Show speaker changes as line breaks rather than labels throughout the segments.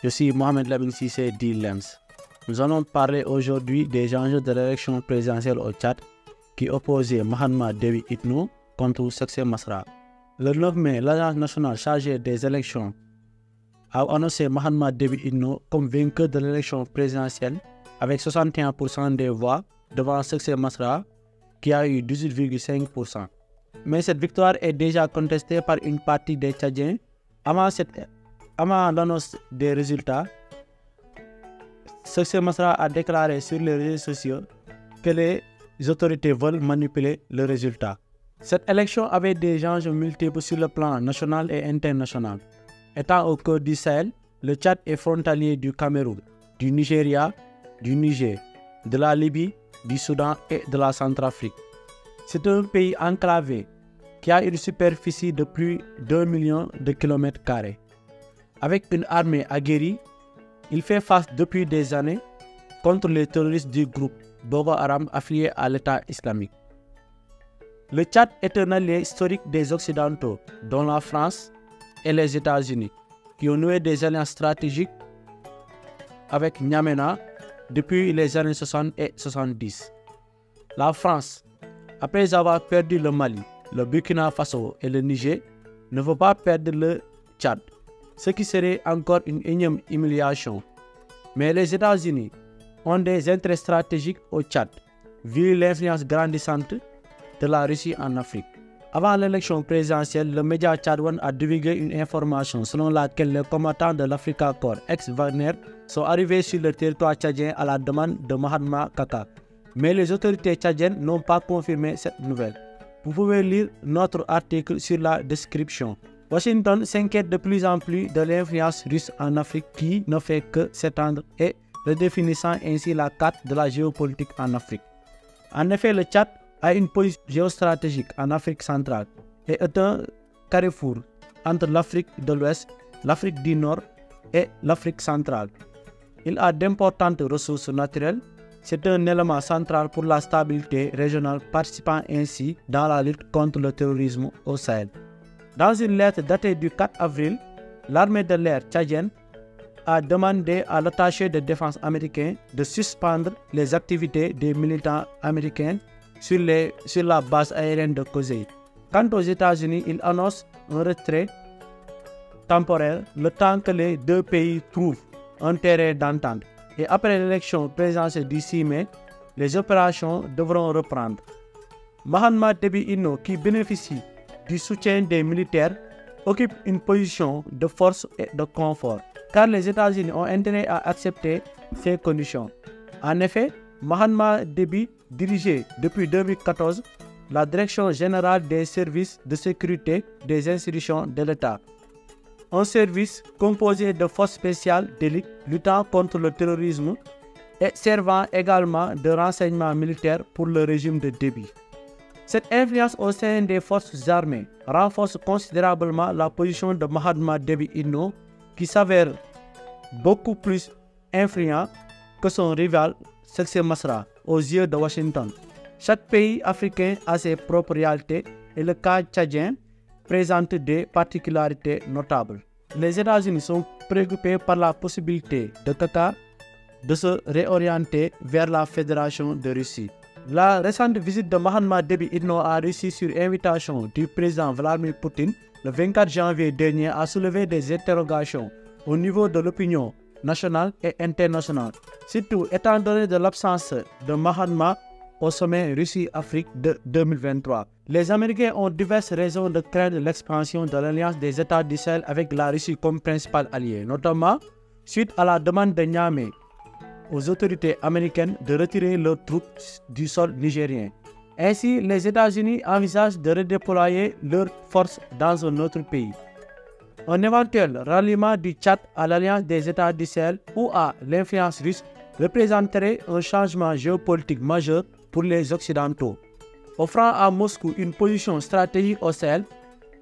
Je suis Mohamed Lamine Sissé d'E-Lens. Nous allons parler aujourd'hui des enjeux de l'élection présidentielle au Tchad qui opposait Mahamat Déby Itno contre Succès Masra. Le 9 mai, l'Agence nationale chargée des élections a annoncé Mahamat Déby Itno comme vainqueur de l'élection présidentielle avec 61% des voix devant Succès Masra qui a eu 18,5%. Mais cette victoire est déjà contestée par une partie des Tchadiens. Avant l'annonce des résultats, Succès Masra a déclaré sur les réseaux sociaux que les autorités veulent manipuler le résultat. Cette élection avait des enjeux multiples sur le plan national et international. Étant au cœur du Sahel, le Tchad est frontalier du Cameroun, du Nigeria, du Niger, de la Libye, du Soudan et de la Centrafrique. C'est un pays enclavé qui a une superficie de plus d'1 million de kilomètres carrés. Avec une armée aguerrie, il fait face depuis des années contre les terroristes du groupe Boko Haram affilié à l'État islamique. Le Tchad est un allié historique des Occidentaux, dont la France et les États-Unis, qui ont noué des alliances stratégiques avec N'Djamena depuis les années 60 et 70. La France, après avoir perdu le Mali, le Burkina Faso et le Niger, ne veut pas perdre le Tchad, ce qui serait encore une énième humiliation. Mais les États-Unis ont des intérêts stratégiques au Tchad, vu l'influence grandissante de la Russie en Afrique. Avant l'élection présidentielle, le média tchadouan a divulgué une information selon laquelle les combattants de l'Africa Corps ex-Wagner sont arrivés sur le territoire tchadien à la demande de Mahatma Kaka. Mais les autorités tchadiennes n'ont pas confirmé cette nouvelle. Vous pouvez lire notre article sur la description. Washington s'inquiète de plus en plus de l'influence russe en Afrique qui ne fait que s'étendre et redéfinissant ainsi la carte de la géopolitique en Afrique. En effet, le Tchad a une position géostratégique en Afrique centrale et est un carrefour entre l'Afrique de l'Ouest, l'Afrique du Nord et l'Afrique centrale. Il a d'importantes ressources naturelles. C'est un élément central pour la stabilité régionale, participant ainsi dans la lutte contre le terrorisme au Sahel. Dans une lettre datée du 4 avril, l'armée de l'air tchadienne a demandé à l'attaché de défense américain de suspendre les activités des militants américains sur la base aérienne de Kozey. Quant aux États-Unis, ils annoncent un retrait temporaire le temps que les deux pays trouvent un terrain d'entente. Et après l'élection présidentielle du 6 mai, les opérations devront reprendre. Mahamat Déby Itno, qui bénéficie du soutien des militaires, occupe une position de force et de confort, car les États-Unis ont intérêt à accepter ces conditions. En effet, Mahamat Déby dirigeait depuis 2014 la Direction générale des services de sécurité des institutions de l'État, un service composé de forces spéciales d'élite luttant contre le terrorisme et servant également de renseignement militaire pour le régime de Déby. Cette influence au sein des forces armées renforce considérablement la position de Mahamat Déby Itno, qui s'avère beaucoup plus influent que son rival Succès Masra aux yeux de Washington. Chaque pays africain a ses propres réalités et le cas tchadien présente des particularités notables. Les États-Unis sont préoccupés par la possibilité de Kaka de se réorienter vers la Fédération de Russie. La récente visite de Mahamat Déby Itno à Russie sur invitation du président Vladimir Poutine le 24 janvier dernier a soulevé des interrogations au niveau de l'opinion nationale et internationale, surtout étant donné de l'absence de Mahatma au sommet Russie-Afrique de 2023. Les Américains ont diverses raisons de craindre l'expansion de l'alliance des États du Sahel avec la Russie comme principal allié, notamment suite à la demande de Niamey aux autorités américaines de retirer leurs troupes du sol nigérien. Ainsi, les États-Unis envisagent de redéployer leurs forces dans un autre pays. Un éventuel ralliement du Tchad à l'alliance des États du Sahel ou à l'influence russe représenterait un changement géopolitique majeur pour les Occidentaux, offrant à Moscou une position stratégique au Sahel.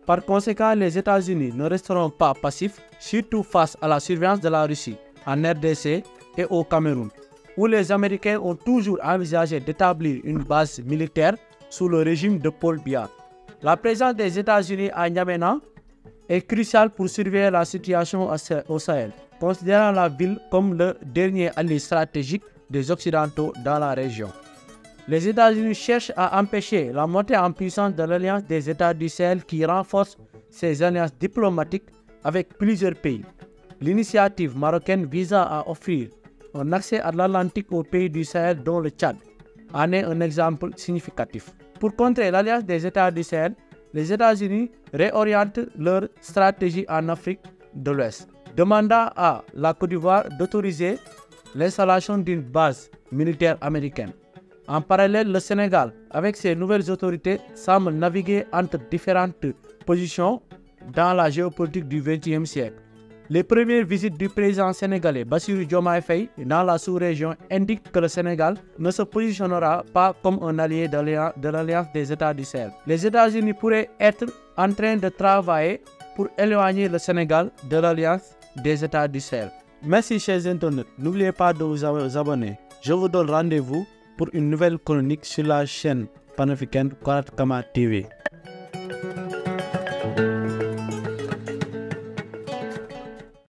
Par conséquent, les États-Unis ne resteront pas passifs, surtout face à la surveillance de la Russie en RDC et au Cameroun, où les Américains ont toujours envisagé d'établir une base militaire sous le régime de Paul Biya. La présence des États-Unis à N'Djamena est crucial pour surveiller la situation au Sahel, considérant la ville comme le dernier allié stratégique des Occidentaux dans la région. Les États-Unis cherchent à empêcher la montée en puissance de l'Alliance des États du Sahel qui renforce ses alliances diplomatiques avec plusieurs pays. L'initiative marocaine visant à offrir un accès à l'Atlantique aux pays du Sahel dont le Tchad en est un exemple significatif. Pour contrer l'Alliance des États du Sahel, les États-Unis réorientent leur stratégie en Afrique de l'Ouest, demandant à la Côte d'Ivoire d'autoriser l'installation d'une base militaire américaine. En parallèle, le Sénégal, avec ses nouvelles autorités, semble naviguer entre différentes positions dans la géopolitique du XXe siècle. Les premières visites du président sénégalais Bassirou Diomaye Faye dans la sous-région indiquent que le Sénégal ne se positionnera pas comme un allié de l'Alliance des États du Sahel. Les États-Unis pourraient être en train de travailler pour éloigner le Sénégal de l'Alliance des États du Sahel. Merci chers internautes, n'oubliez pas de vous abonner. Je vous donne rendez-vous pour une nouvelle chronique sur la chaîne panafricaine Korat Kama TV.